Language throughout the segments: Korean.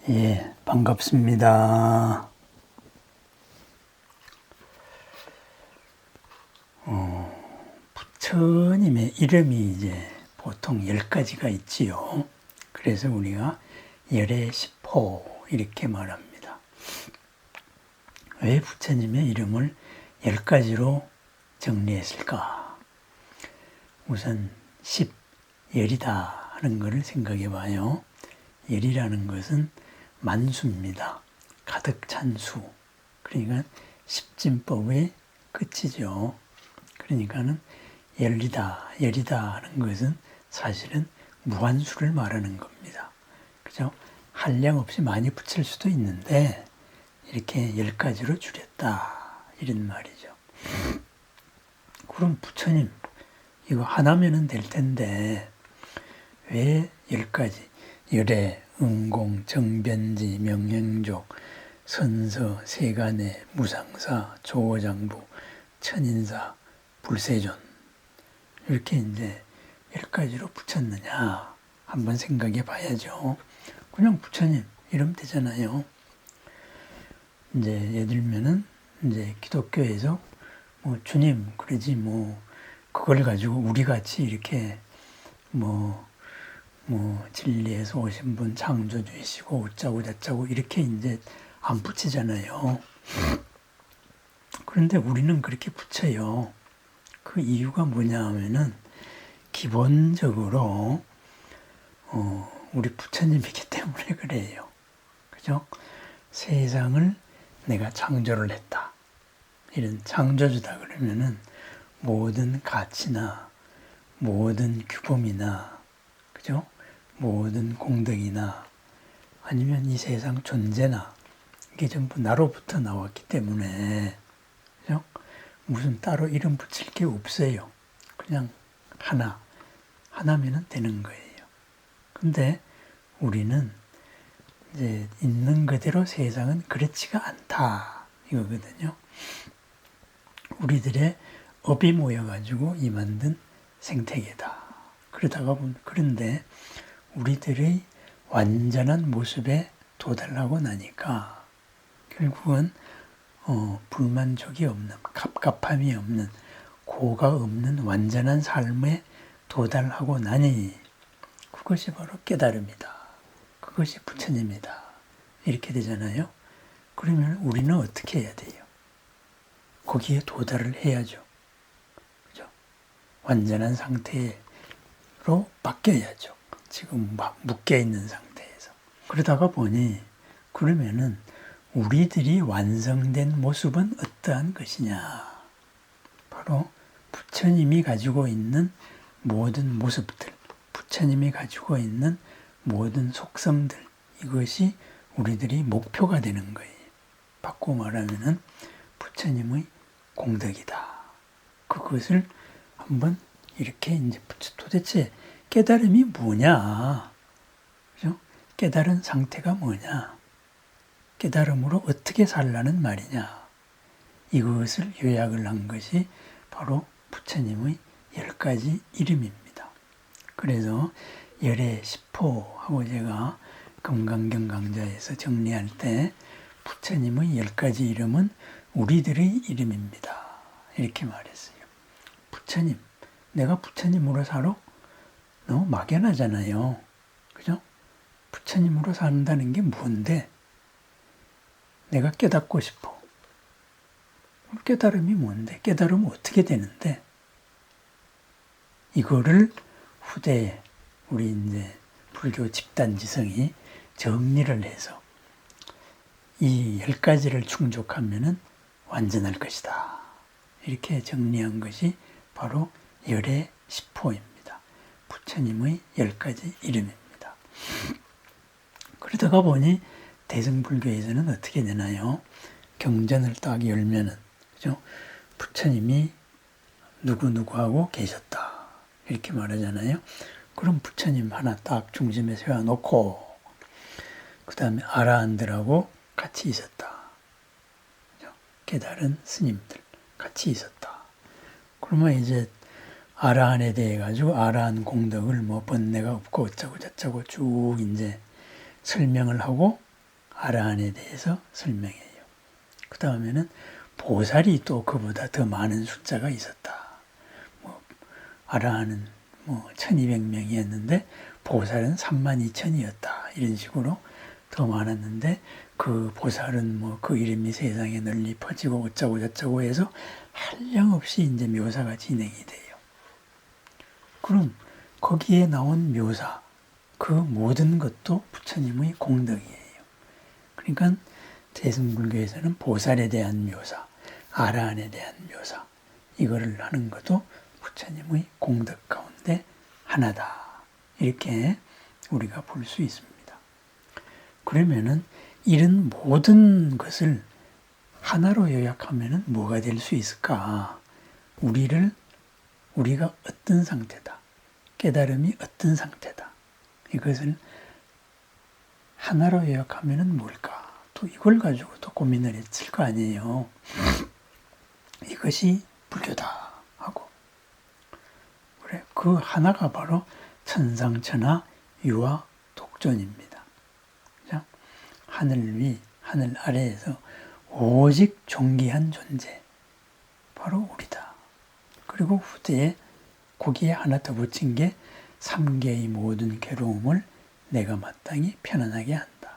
예, 반갑습니다. 부처님의 이름이 이제 보통 10가지가 있지요. 그래서 우리가 열의 10호 이렇게 말합니다. 왜 부처님의 이름을 10가지로 정리했을까? 우선 10, 열이다 하는 것을 생각해 봐요. 열이라는 것은 만수입니다. 가득 찬 수. 그러니까 십진법의 끝이죠. 그러니까는 열이다 하는 것은 사실은 무한수를 말하는 겁니다. 그죠? 한량 없이 많이 붙일 수도 있는데 이렇게 10가지로 줄였다 이런 말이죠. 그럼 부처님 이거 하나면은 될 텐데 왜 10가지? 열애, 응공, 정변지, 명행족, 선서, 세간의, 무상사, 조어장부, 천인사, 불세존 이렇게 이제 10가지로 붙였느냐 한번 생각해 봐야죠. 그냥 부처님 이러면 되잖아요. 이제 예를 들면은 이제 기독교에서 뭐 주님 그러지 뭐 그걸 가지고 우리 같이 이렇게 뭐 진리에서 오신 분 창조주이시고 어쩌고 저쩌고 이렇게 이제 안 붙이잖아요. 그런데 우리는 그렇게 붙여요. 그 이유가 뭐냐 하면은 기본적으로 우리 부처님이기 때문에 그래요. 그죠? 세상을 내가 창조를 했다. 이런 창조주다 그러면은 모든 가치나 모든 규범이나 그죠? 모든 공덕이나 아니면 이 세상 존재나 이게 전부 나로부터 나왔기 때문에 그죠? 무슨 따로 이름 붙일 게 없어요. 그냥 하나면은 되는 거예요. 근데 우리는 이제 있는 그대로 세상은 그렇지가 않다 이거거든요. 우리들의 업이 모여가지고 이 만든 생태계다. 그러다가 보면 그런데 우리들의 완전한 모습에 도달하고 나니까 결국은 불만족이 없는, 갑갑함이 없는, 고가 없는 완전한 삶에 도달하고 나니 그것이 바로 깨달음이다. 그것이 부처님이다. 이렇게 되잖아요. 그러면 우리는 어떻게 해야 돼요? 거기에 도달을 해야죠. 그죠? 완전한 상태로 바뀌어야죠. 지금 막 묶여있는 상태에서. 그러다가 보니 그러면은 우리들이 완성된 모습은 어떠한 것이냐. 바로 부처님이 가지고 있는 모든 모습들, 부처님이 가지고 있는 모든 속성들, 이것이 우리들이 목표가 되는 거예요. 바꾸고 말하면은 부처님의 공덕이다. 그것을 한번 이렇게 이제 도대체 깨달음이 뭐냐? 그죠? 깨달은 상태가 뭐냐? 깨달음으로 어떻게 살라는 말이냐? 이것을 요약을 한 것이 바로 부처님의 10가지 이름입니다. 그래서 열의 10호 하고 제가 금강경 강좌에서 정리할 때 부처님의 10가지 이름은 우리들의 이름입니다. 이렇게 말했어요. 부처님, 내가 부처님으로 살아? 너무 막연하잖아요. 그죠? 부처님으로 산다는 게 뭔데? 내가 깨닫고 싶어. 깨달음이 뭔데? 깨달음은 어떻게 되는데? 이거를 후대에 우리 이제 불교 집단지성이 정리를 해서 이 10가지를 충족하면은 완전할 것이다. 이렇게 정리한 것이 바로 열의 10호입니다. 부처님의 10가지 이름입니다. 그러다가 보니 대승불교에서는 어떻게 되나요? 경전을 딱 열면은 그죠? 부처님이 누구누구하고 계셨다. 이렇게 말하잖아요. 그럼 부처님 하나 딱 중심에 세워놓고 그 다음에 아라한들하고 같이 있었다. 그죠? 깨달은 스님들 같이 있었다. 그러면 이제 아라한에 대해 가지고 아라한 공덕을 뭐 번뇌가 없고 어쩌고 저쩌고 쭉 이제 설명을 하고 아라한에 대해서 설명해요. 그 다음에는 보살이 또 그보다 더 많은 숫자가 있었다. 아라한은 1200명이었는데 보살은 32,000이었다. 이런 식으로 더 많았는데 그 보살은 그 이름이 세상에 널리 퍼지고 어쩌고 저쩌고 해서 한량없이 이제 묘사가 진행이 돼요. 그럼 거기에 나온 묘사, 그 모든 것도 부처님의 공덕이에요. 그러니까 대승불교에서는 보살에 대한 묘사, 아라한에 대한 묘사, 이거를 하는 것도 부처님의 공덕 가운데 하나다. 이렇게 우리가 볼 수 있습니다. 그러면은 이런 모든 것을 하나로 요약하면은 뭐가 될 수 있을까? 우리가 어떤 상태다. 깨달음이 어떤 상태다. 이것을 하나로 요약하면은 뭘까? 또 이걸 가지고 또 고민을 했을 거 아니에요. 이것이 불교다 하고. 그래, 그 하나가 바로 천상천하 유화 독존입니다. 하늘 위, 하늘 아래에서 오직 존귀한 존재, 바로 우리다. 그리고 후대에 거기에 하나 더 붙인 게 3계의 모든 괴로움을 내가 마땅히 편안하게 한다.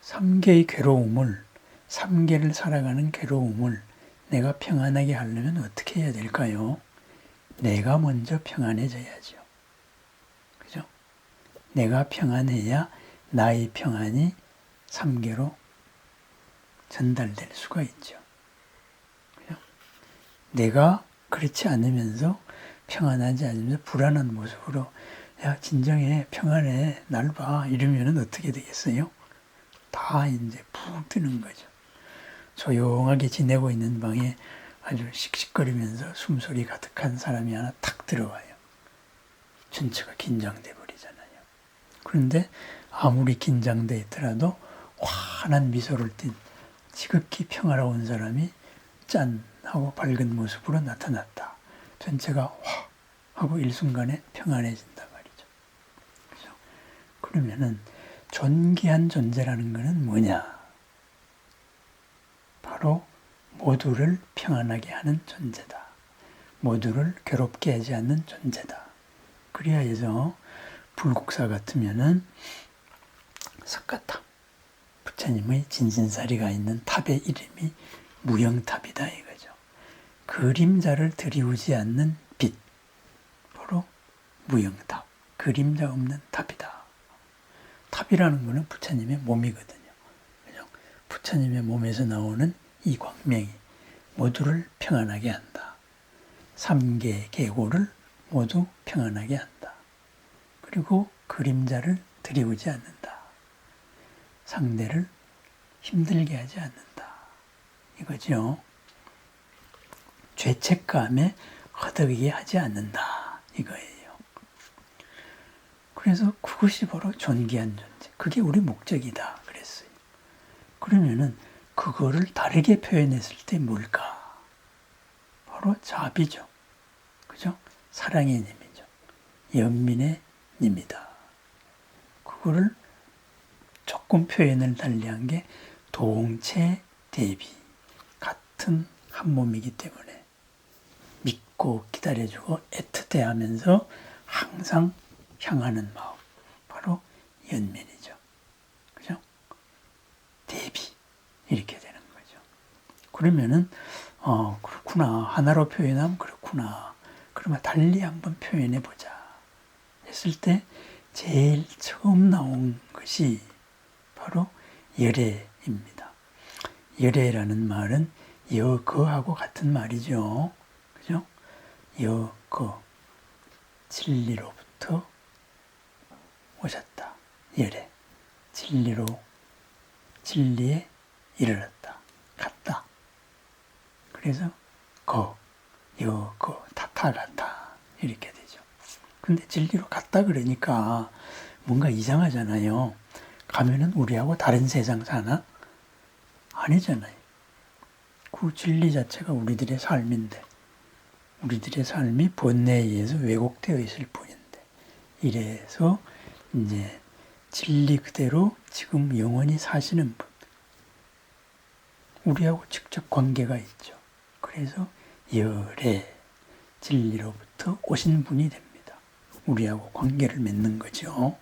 3계의 괴로움을, 3계를 살아가는 괴로움을 내가 평안하게 하려면 어떻게 해야 될까요? 내가 먼저 평안해져야죠. 그죠? 내가 평안해야 나의 평안이 3계로 전달될 수가 있죠. 그죠? 내가 그렇지 않으면서 평안하지 않으면서 불안한 모습으로 야 진정해 평안해 날 봐 이러면 어떻게 되겠어요? 다 이제 푹 뜨는 거죠. 조용하게 지내고 있는 방에 아주 씩씩거리면서 숨소리 가득한 사람이 하나 탁 들어와요. 전체가 긴장돼 버리잖아요. 그런데 아무리 긴장돼 있더라도 환한 미소를 띤 지극히 평화로운 사람이 짠 하고 밝은 모습으로 나타났다. 전체가 화 하고 일순간에 평안해진단 말이죠. 그렇죠? 그러면은 존귀한 존재라는 것은 뭐냐? 바로 모두를 평안하게 하는 존재다. 모두를 괴롭게 하지 않는 존재다. 그래야 해서 불국사 같으면은 석가탑, 부처님의 진신사리가 있는 탑의 이름이 무영탑이다 이거죠. 그림자를 들이우지 않는 빛, 바로 무영탑, 그림자 없는 탑이다. 탑이라는 것은 부처님의 몸이거든요. 그죠? 부처님의 몸에서 나오는 이 광명이 모두를 평안하게 한다. 3계 계고를 모두 평안하게 한다. 그리고 그림자를 들이우지 않는다. 상대를 힘들게 하지 않는다. 이거죠. 죄책감에 허덕이게 하지 않는다. 이거예요. 그래서 그것이 바로 존귀한 존재. 그게 우리 목적이다. 그랬어요. 그러면은 그거를 다르게 표현했을 때 뭘까? 바로 자비죠. 그죠? 사랑의 님이죠. 연민의 님이다. 그거를 조금 표현을 달리한 게 동체 대비. 같은 한 몸이기 때문에 믿고 기다려주고 애틋해하면서 항상 향하는 마음. 바로 연민이죠. 그죠? 대비. 이렇게 되는 거죠. 그러면은, 그렇구나. 하나로 표현하면 그렇구나. 그러면 달리 한번 표현해 보자. 했을 때, 제일 처음 나온 것이 바로 열애입니다. 열애라는 말은 여거하고 같은 말이죠. 그죠? 여거. 진리로부터 오셨다. 열애. 진리에 이르렀다. 같다. 그래서 같다. 이렇게 되죠. 근데 진리로 같다 그러니까 뭔가 이상하잖아요. 가면은 우리하고 다른 세상 사나? 아니잖아요. 그 진리 자체가 우리들의 삶인데 우리들의 삶이 번뇌에 의해서 왜곡되어 있을 뿐인데 이래서 이제 진리 그대로 지금 영원히 사시는 분. 우리하고 직접 관계가 있죠. 그래서 열애, 진리로부터 오신 분이 됩니다. 우리하고 관계를 맺는 거죠.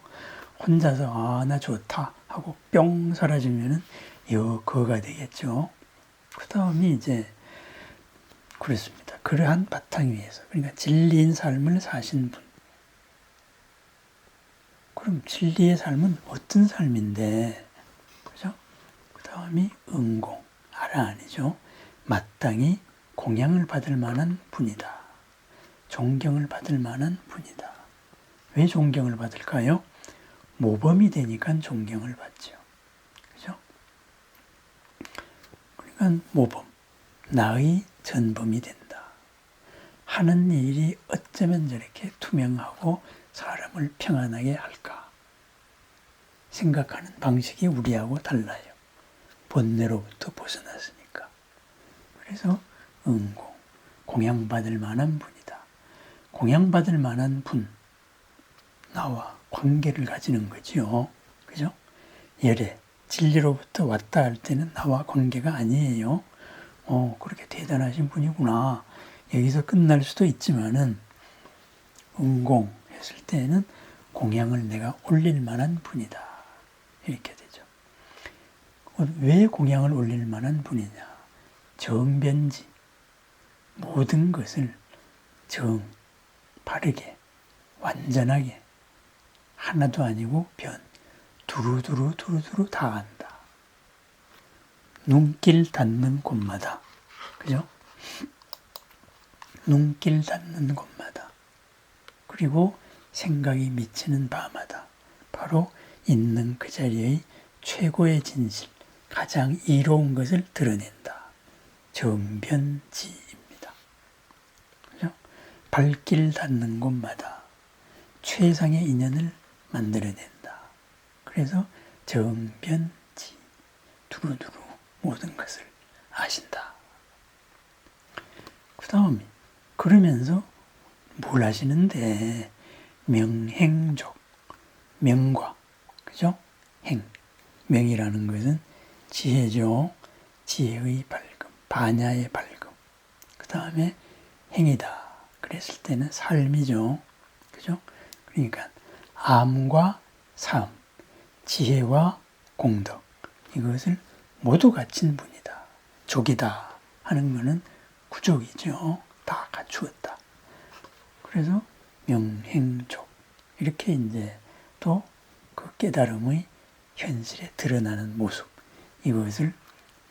혼자서 나 좋다 하고 뿅 사라지면은 거가 되겠죠. 그 다음이 이제 그렇습니다. 그러한 바탕 위에서, 그러니까 진리인 삶을 사신 분. 그럼 진리의 삶은 어떤 삶인데, 그죠? 그 다음이 은공, 아라한이죠. 마땅히 공양을 받을 만한 분이다. 존경을 받을 만한 분이다. 왜 존경을 받을까요? 모범이 되니까 존경을 받죠. 그죠? 그러니까 모범, 나의 전범이 된다. 하는 일이 어쩌면 저렇게 투명하고 사람을 평안하게 할까? 생각하는 방식이 우리하고 달라요. 본뇌로부터 벗어났으니까. 그래서 은공, 공양받을 만한 분이다. 공양받을 만한 분, 나와 관계를 가지는 거지요. 그죠? 열애, 진리로부터 왔다 할 때는 나와 관계가 아니에요. 그렇게 대단하신 분이구나. 여기서 끝날 수도 있지만은, 은공 했을 때는 공양을 내가 올릴 만한 분이다. 이렇게 되죠. 왜 공양을 올릴 만한 분이냐? 정변지. 모든 것을 바르게, 완전하게, 하나도 아니고 두루두루 다 안다. 눈길 닿는 곳마다, 그죠? 눈길 닿는 곳마다, 그리고 생각이 미치는 바마다 바로 있는 그 자리의 최고의 진실, 가장 이로운 것을 드러낸다. 정변지입니다. 그죠? 발길 닿는 곳마다 최상의 인연을 만들어낸다. 그래서 정변지, 두루두루 모든 것을 아신다. 그 다음에 그러면서 뭘 하시는데, 명행족, 명과, 그죠? 행, 명이라는 것은 지혜죠. 지혜의 밝음, 반야의 밝음. 그 다음에 행이다. 그랬을 때는 삶이죠. 그죠? 그러니까 암과 삶, 지혜와 공덕, 이것을 모두 갖춘 분이다. 족이다 하는 것은 구족이죠. 다 갖추었다. 그래서 명행족, 이렇게 이제 또 그 깨달음의 현실에 드러나는 모습, 이것을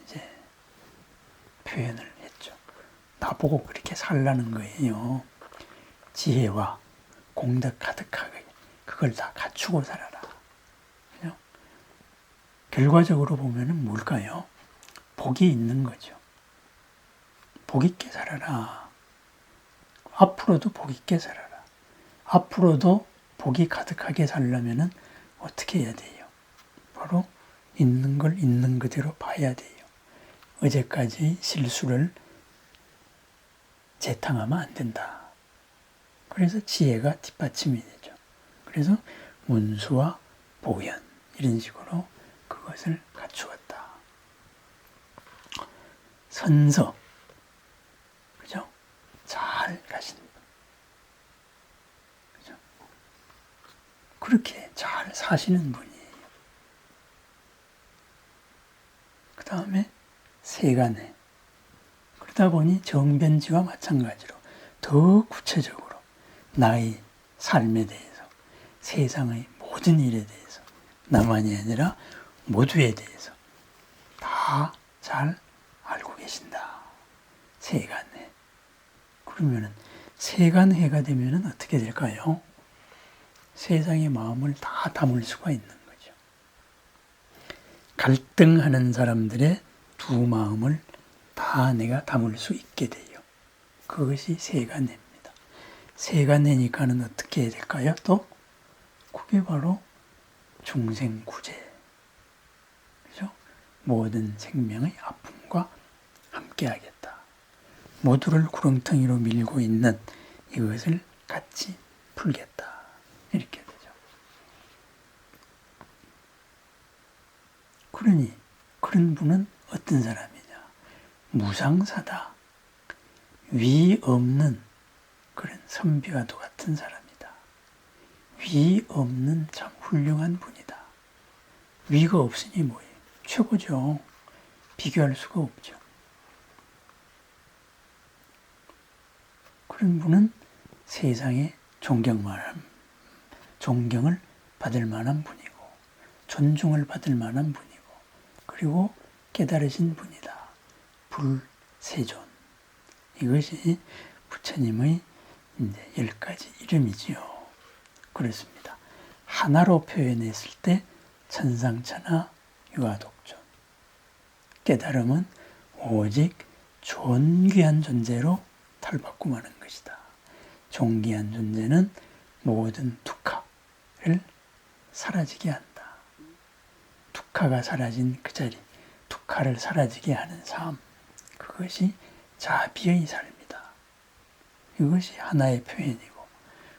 이제 표현을 했죠. 나보고 그렇게 살라는 거예요. 지혜와 공덕 가득하게 그걸 다 갖추고 살아라. 그죠? 결과적으로 보면은 뭘까요? 복이 있는 거죠. 복 있게 살아라. 앞으로도 복 있게 살아라. 앞으로도 복이 가득하게 살려면은 어떻게 해야 돼요? 바로 있는 걸 있는 그대로 봐야 돼요. 어제까지 실수를 재탕하면 안 된다. 그래서 지혜가 뒷받침이 되죠. 그래서 문수와 보현, 이런 식으로 그것을 갖추었다. 선서, 그죠? 잘 가신 분. 그죠? 그렇게 잘 사시는 분이에요. 그 다음에 세간에. 그러다 보니 정변지와 마찬가지로 더 구체적으로 나의 삶에 대해서, 세상의 모든 일에 대해서, 나만이 아니라 모두에 대해서 다 잘 알고 계신다. 세간해. 그러면은 세간해가 되면은 어떻게 될까요? 세상의 마음을 다 담을 수가 있는 거죠. 갈등하는 사람들의 두 마음을 다 내가 담을 수 있게 돼요. 그것이 세간해입니다. 세간해니까는 어떻게 해야 될까요? 또 그게 바로 중생구제. 그죠? 모든 생명의 아픔과 함께하겠다. 모두를 구렁텅이로 밀고 있는 이것을 같이 풀겠다. 이렇게 되죠. 그런 분은 어떤 사람이냐? 무상사다. 위 없는 그런 선비와도 같은 사람이다. 위 없는 참 훌륭한 분이다. 위가 없으니 뭐예요? 최고죠. 비교할 수가 없죠. 그런 분은 세상에 존경을 받을 만한 분이고 존중을 받을 만한 분이고 그리고 깨달으신 분이다. 불세존. 이것이 부처님의 이제 10가지 이름이지요. 그렇습니다. 하나로 표현했을 때 천상천하 유아독존. 깨달음은 오직 존귀한 존재로 탈바꿈하는 것이다. 존귀한 존재는 모든 두카를 사라지게 한다. 두카가 사라진 그 자리, 두카를 사라지게 하는 삶, 그것이 자비의 삶이다. 이것이 하나의 표현이고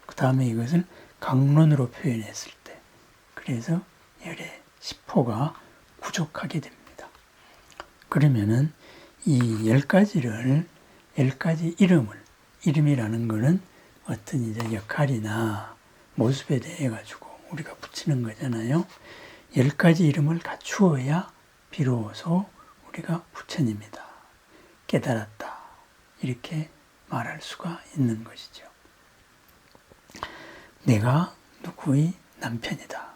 그 다음에 이것을 강론으로 표현했을 때 그래서 열의 10호가 부족하게 됩니다. 그러면은 이 10가지를 10가지 이름이라는 것은 어떤 이제 역할이나 모습에 대해 가지고 우리가 붙이는 거잖아요. 10가지 이름을 갖추어야 비로소 우리가 부처님이다. 깨달았다. 이렇게 말할 수가 있는 것이죠. 내가 누구의 남편이다.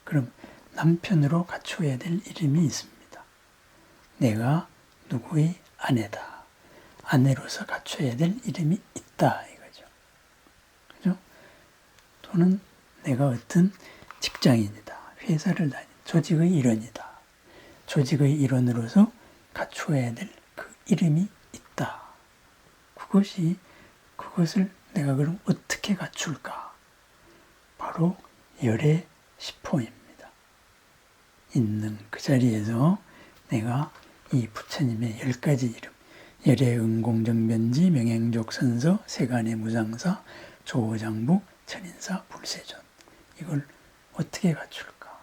그럼 남편으로 갖추어야 될 이름이 있습니다. 내가 누구의 아내다. 아내로서 갖춰야 될 이름이 있다 이거죠. 그죠? 또는 내가 어떤 직장인이다. 회사를 다닌 조직의 일원이다. 조직의 일원으로서 갖추어야 될 그 이름이 있다. 그것을 내가 그럼 어떻게 갖출까? 바로 열의 10호입니다. 있는 그 자리에서 내가 이 부처님의 10가지 이름 열의 응공정변지 명행족선서 세간의 무상사 조장부 천인사 불세존 이걸 어떻게 갖출까?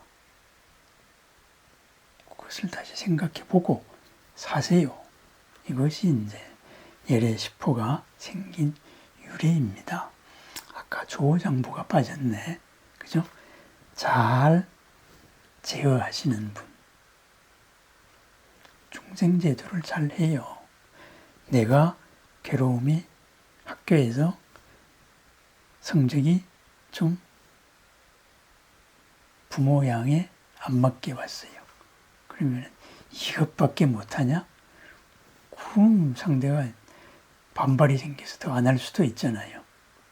그것을 다시 생각해보고 사세요. 이것이 이제 열의 10호가 생긴 유래입니다. 아까 조장부가 빠졌네. 그죠? 잘 제어하시는 분. 중생제도를 잘 해요. 내가 괴로움이 학교에서 성적이 좀 부모 양에 안 맞게 왔어요. 그러면 이것밖에 못하냐? 그럼 상대가 반발이 생겨서 더 안 할 수도 있잖아요.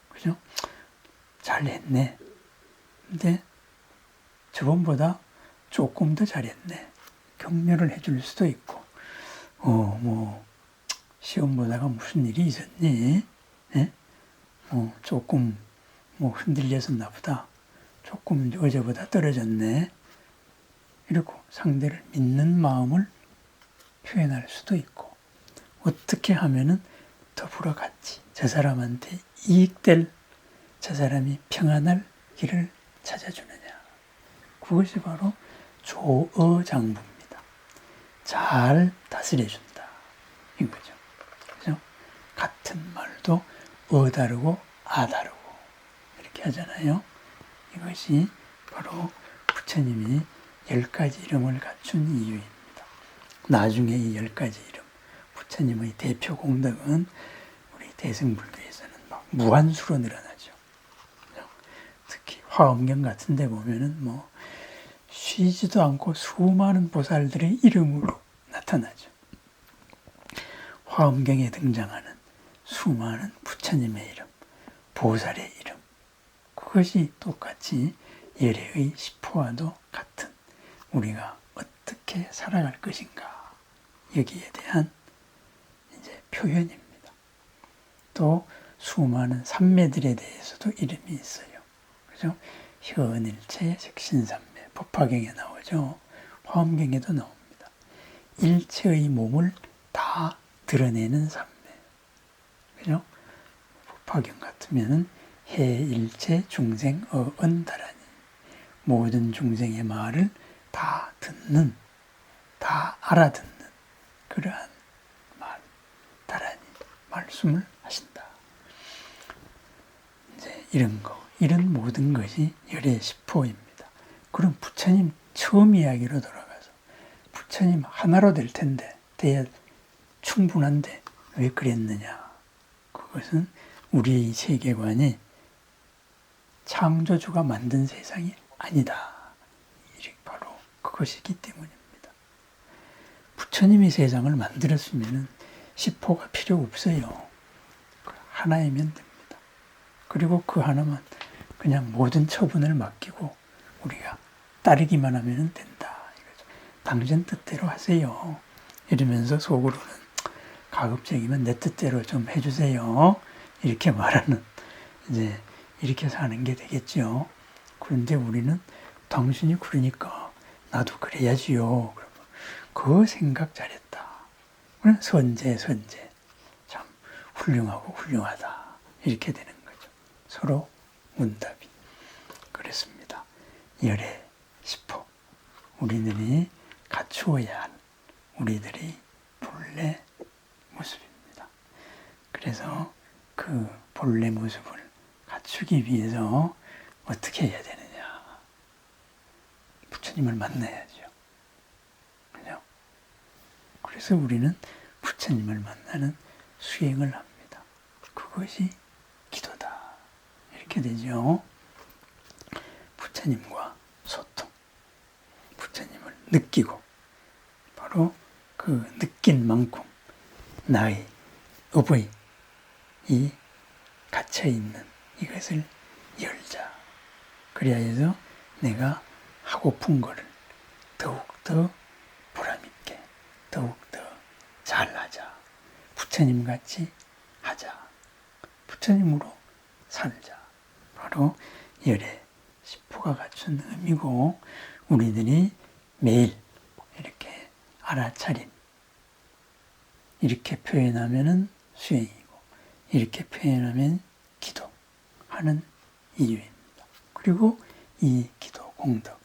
그죠? 잘했네. 근데 저번보다 조금 더 잘했네. 격려를 해줄 수도 있고, 시험 보다가 무슨 일이 있었니? 예? 조금 흔들렸었나 보다. 조금 어제보다 떨어졌네. 이렇게 상대를 믿는 마음을 표현할 수도 있고, 어떻게 하면은 더불어 같이 저 사람한테 이익될, 저 사람이 평안할 길을 찾아주느냐. 그것이 바로 조어장부입니다. 잘 다스려준다. 이거죠. 그죠? 같은 말도 다르고 다르고 이렇게 하잖아요. 이것이 바로 부처님이 10가지 이름을 갖춘 이유입니다. 나중에 이 10가지 이름, 부처님의 대표 공덕은 우리 대승불교에서는 막 무한수로 늘어나죠. 특히 화엄경 같은 데 보면은 쉬지도 않고 수많은 보살들의 이름으로 나타나죠. 화엄경에 등장하는 수많은 부처님의 이름, 보살의 이름, 그것이 똑같이 열애의 10호와도 같은 우리가 어떻게 살아갈 것인가 여기에 대한 이제 표현입니다. 또 수많은 삼매들에 대해서도 이름이 있어요. 그죠? 현일체, 색신삼매, 법화경에 나오죠. 화엄경에도 나옵니다. 일체의 몸을 다 드러내는 삼매. 그죠? 법화경 같으면은 해일체 중생 어언다라니 모든 중생의 말을 다 듣는 다 알아듣는 그러한 말, 나란히 말씀을 하신다. 이제 이런 모든 것이 열의 시포입니다. 그럼 부처님 처음 이야기로 돌아가서 부처님 하나로 될 텐데, 돼야 충분한데 왜 그랬느냐? 그것은 우리의 세계관이 창조주가 만든 세상이 아니다. 바로 그것이기 때문입니다. 부처님이 세상을 만들었으면 시포가 필요 없어요. 하나이면 됩니다. 그리고 그 하나만 그냥 모든 처분을 맡기고 우리가 따르기만 하면 된다. 이거죠. 당신 뜻대로 하세요. 이러면서 속으로는 가급적이면 내 뜻대로 좀 해주세요. 이렇게 말하는, 이제 이렇게 사는 게 되겠죠. 그런데 우리는 당신이 그러니까 나도 그래야지요. 그 생각 잘했다. 선제. 참 훌륭하고 훌륭하다. 이렇게 되는 거죠. 서로 문답이. 그렇습니다. 열의 시포. 우리들이 갖추어야 할 우리들의 본래 모습입니다. 그래서 그 본래 모습을 갖추기 위해서 어떻게 해야 되느냐. 부처님을 만나야죠. 그죠? 그래서 우리는 부처님을 만나는 수행을 합니다. 그것이 기도다. 이렇게 되죠. 부처님과 소통. 부처님을 느끼고 바로 그 느낀 만큼 나의 업의 이 갇혀있는 이것을 열자. 그래야 해서 내가 하고픈 거를 더욱더 보람있게 더욱더 잘하자. 부처님같이 하자. 부처님으로 살자. 바로 열의 시포가 갖춘 의미고 우리들이 매일 이렇게 알아차림 이렇게 표현하면은 수행이고 이렇게 표현하면 기도하는 이유입니다. 그리고 이 기도 공덕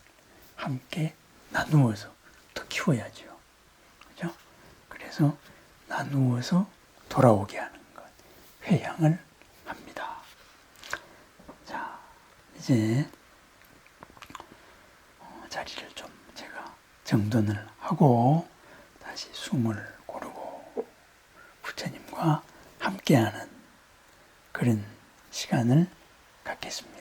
함께 나누어서 더 키워야죠. 그죠? 그래서 나누어서 돌아오게 하는 것, 회향을 합니다. 자, 이제 자리를 좀 제가 정돈을 하고 다시 숨을 고르고 부처님과 함께하는 그런 시간을 갖겠습니다.